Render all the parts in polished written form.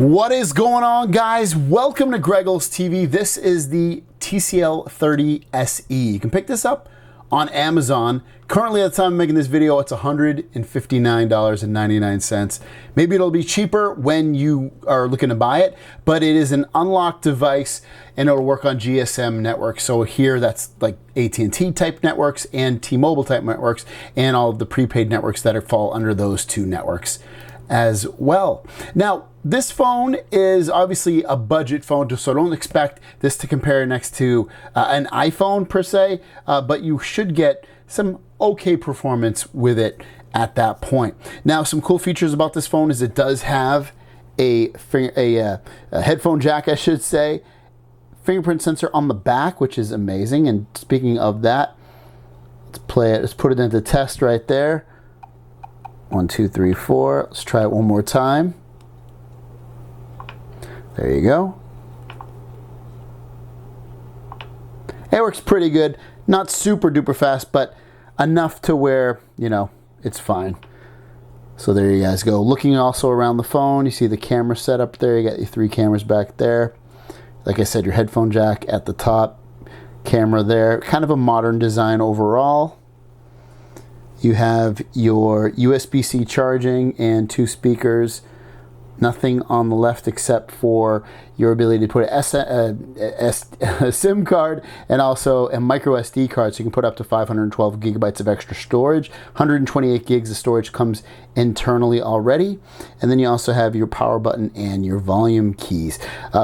What is going on, guys? Welcome to Greggles TV. This is the TCL 30 SE. You can pick this up on Amazon. Currently, at the time of making this video, it's $159.99. Maybe it'll be cheaper when you are looking to buy it, but it is an unlocked device and it'll work on GSM networks. So here, that's like AT&T type networks and T-Mobile type networks and all of the prepaid networks that fall under those two networks as well. Now, this phone is obviously a budget phone, so don't expect this to compare next to an iPhone per se, but you should get some okay performance with it at that point. Now, some cool features about this phone is it does have a headphone jack, I should say, fingerprint sensor on the back, which is amazing. And speaking of that, let's play it. Let's put it into test right there. 1, 2, 3, 4. Let's try it one more time. There you go. It works pretty good. Not super duper fast, but enough to where, you know, it's fine. So there you guys go. Looking also around the phone, you see the camera setup there. You got your 3 cameras back there. Like I said, your headphone jack at the top. Camera there. Kind of a modern design overall. You have your USB-C charging and 2 speakers. Nothing on the left except for your ability to put a SIM card and also a microSD card, so you can put up to 512 gigabytes of extra storage. 128 gigs of storage comes internally already. And then you also have your power button and your volume keys.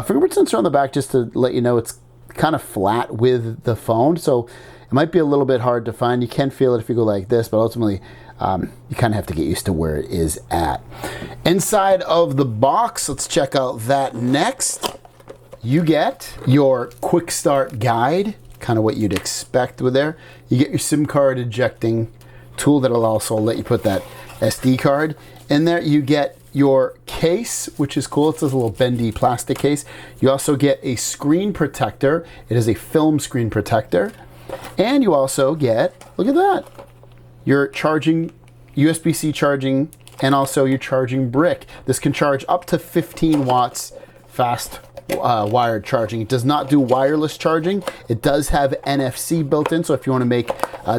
Fingerprint sensor on the back, just to let you know, it's kind of flat with the phone, so it might be a little bit hard to find. You can feel it if you go like this, but ultimately you kind of have to get used to where it is at. Inside of the box, let's check out that next. You get your quick start guide, kind of what you'd expect with there. You get your SIM card ejecting tool that'll also let you put that SD card in there. You get your case, which is cool. It's a little bendy plastic case. You also get a screen protector. It is a film screen protector. And you also get, look at that, your charging, USB-C charging, and also your charging brick. This can charge up to 15 watts fast wired charging. It does not do wireless charging. It does have NFC built in, so if you want to make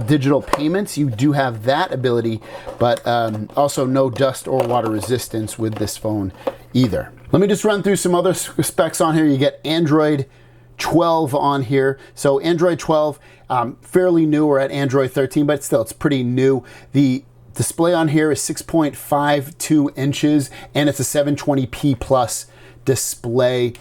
digital payments, you do have that ability, but also no dust or water resistance with this phone either. Let me just run through some other specs on here. You get Android 12 on here. So Android 12, fairly new. We're at Android 13, but still, it's pretty new. The display on here is 6.52 inches, and it's a 720p plus display,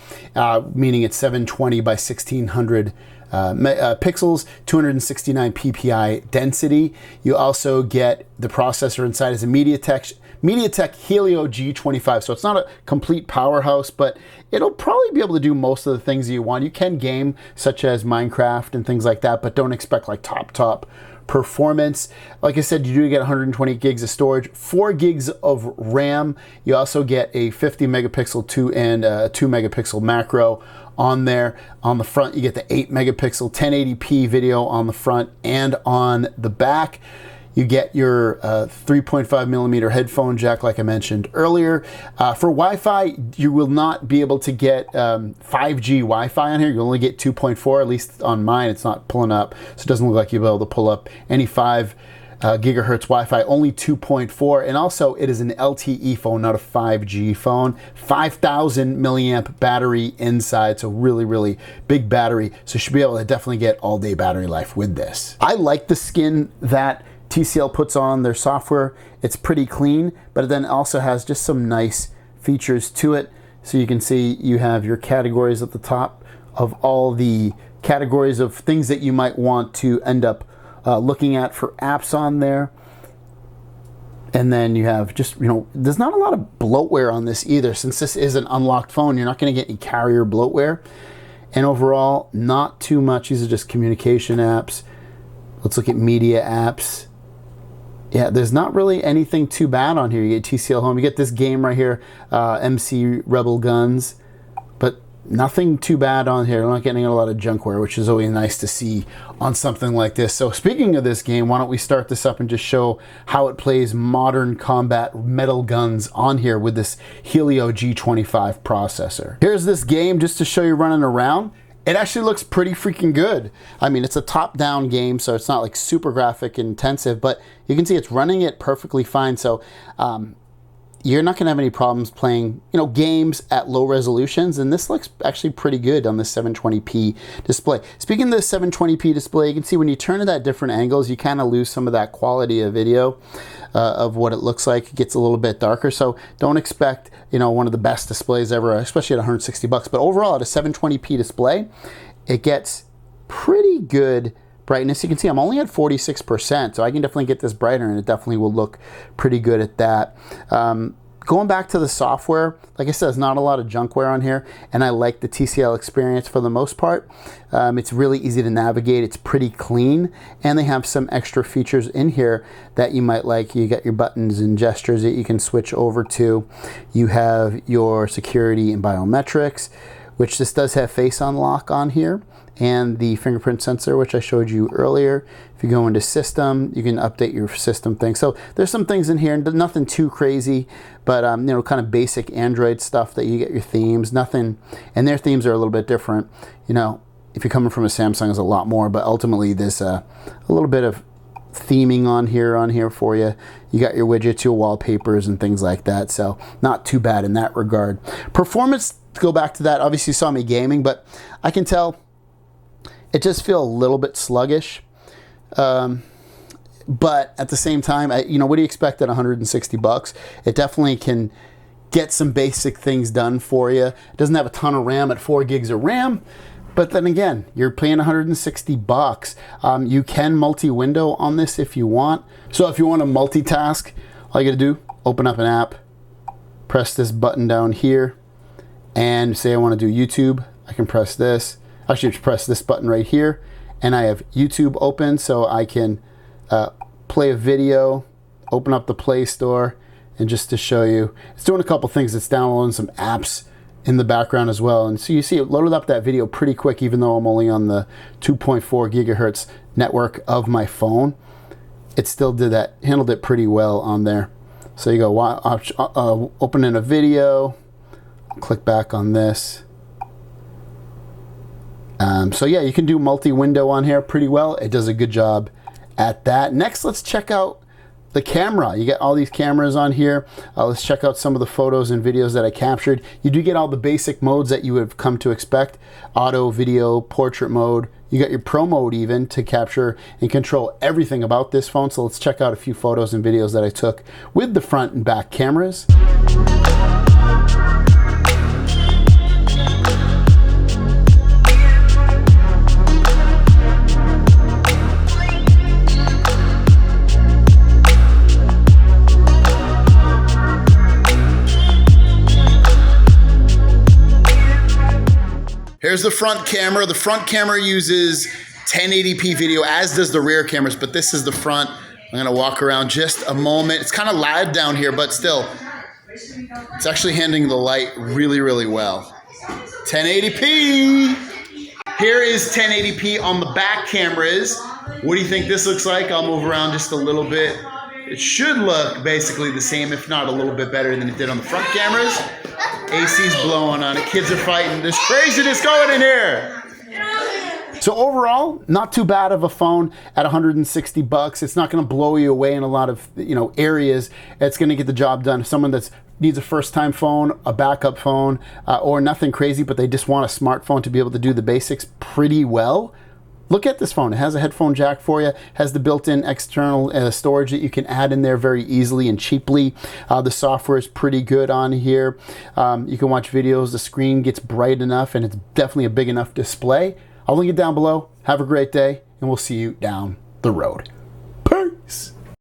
meaning it's 720 by 1600 pixels, 269 ppi density. You also get the processor inside is a MediaTek Helio G25, so it's not a complete powerhouse, but it'll probably be able to do most of the things you want. You can game, such as Minecraft and things like that, but don't expect like top performance. Like I said, you do get 120 gigs of storage, 4 gigs of RAM. You also get a 50 megapixel 2 megapixel macro on there. On the front, you get the 8 megapixel 1080p video on the front and on the back. You get your 3.5 millimeter headphone jack, like I mentioned earlier. For Wi-Fi, you will not be able to get 5G Wi-Fi on here. You only get 2.4, at least on mine. It's not pulling up, so it doesn't look like you'll be able to pull up any 5 gigahertz Wi-Fi, only 2.4. And also, it is an LTE phone, not a 5G phone. 5,000 milliamp battery inside, so really, really big battery. So you should be able to definitely get all-day battery life with this. I like the skin that TCL puts on their software. It's pretty clean, but it then also has just some nice features to it. So you can see you have your categories at the top of all the categories of things that you might want to end up looking at for apps on there. And then you have just, you know, there's not a lot of bloatware on this either. Since this is an unlocked phone, you're not going to get any carrier bloatware. And overall, not too much. These are just communication apps. Let's look at media apps. Yeah, there's not really anything too bad on here. You get TCL Home. You get this game right here, MC Rebel Guns. But nothing too bad on here. I'm not getting a lot of junkware, which is always nice to see on something like this. So speaking of this game, why don't we start this up and just show how it plays modern combat metal guns on here with this Helio G25 processor. Here's this game just to show you running around. It actually looks pretty freaking good. I mean, it's a top-down game, so it's not like super graphic intensive, but you can see it's running it perfectly fine. So you're not gonna have any problems playing, you know, games at low resolutions, and this looks actually pretty good on the 720p display. Speaking of the 720p display, you can see when you turn it at different angles, you kind of lose some of that quality of video of what it looks like. It gets a little bit darker, so don't expect, you know, one of the best displays ever, especially at 160 bucks. But overall, at a 720p display, it gets pretty good brightness. You can see I'm only at 46%, so I can definitely get this brighter, and it definitely will look pretty good at that. Going back to the software, like I said, there's not a lot of junkware on here, and I like the TCL experience for the most part. It's really easy to navigate. It's pretty clean, and they have some extra features in here that you might like. You got your buttons and gestures that you can switch over to. You have your security and biometrics, which this does have face unlock on here, and the fingerprint sensor, which I showed you earlier. If you go into system, you can update your system thing. So there's some things in here, nothing too crazy, but you know, kind of basic Android stuff that you get your themes, nothing, and their themes are a little bit different. You know, if you're coming from a Samsung, there's a lot more, but ultimately there's a little bit of theming on here for you. You got your widgets, your wallpapers, and things like that, so not too bad in that regard. Performance, to go back to that, obviously you saw me gaming, but I can tell it just feels a little bit sluggish. But at the same time, you know, what do you expect at 160 bucks? It definitely can get some basic things done for you. It doesn't have a ton of RAM at 4 gigs of RAM, but then again, you're paying 160 bucks. You can multi-window on this if you want. So if you want to multitask, all you gotta do, open up an app, press this button down here, and say I want to do YouTube. I can press this. Actually, just press this button right here, and I have YouTube open, so I can play a video, open up the Play Store, and just to show you, it's doing a couple things. It's downloading some apps in the background as well, and so you see it loaded up that video pretty quick, even though I'm only on the 2.4 gigahertz network of my phone. It still did that, handled it pretty well on there. So you go open in a video, click back on this. So yeah, you can do multi-window on here pretty well. It does a good job at that. Next, let's check out the camera. You get all these cameras on here. Let's check out some of the photos and videos that I captured. You do get all the basic modes that you would have come to expect. Auto, video, portrait mode. You got your pro mode even to capture and control everything about this phone. So let's check out a few photos and videos that I took with the front and back cameras. Here's the front camera. The front camera uses 1080p video, as does the rear cameras, but this is the front. I'm gonna walk around just a moment. It's kind of loud down here, but still, it's actually handling the light really, really well. 1080p. Here is 1080p on the back cameras. What do you think this looks like? I'll move around just a little bit. It should look basically the same, if not a little bit better than it did on the front cameras. AC's blowing on it. Kids are fighting. There's craziness going in here. So overall, not too bad of a phone at 160 bucks. It's not going to blow you away in a lot of, you know, areas. It's going to get the job done. If someone that needs a first-time phone, a backup phone, or nothing crazy, but they just want a smartphone to be able to do the basics pretty well, look at this phone. It has a headphone jack for you, has the built-in external storage that you can add in there very easily and cheaply. The software is pretty good on here. You can watch videos. The screen gets bright enough, and it's definitely a big enough display. I'll link it down below. Have a great day, and we'll see you down the road. Peace.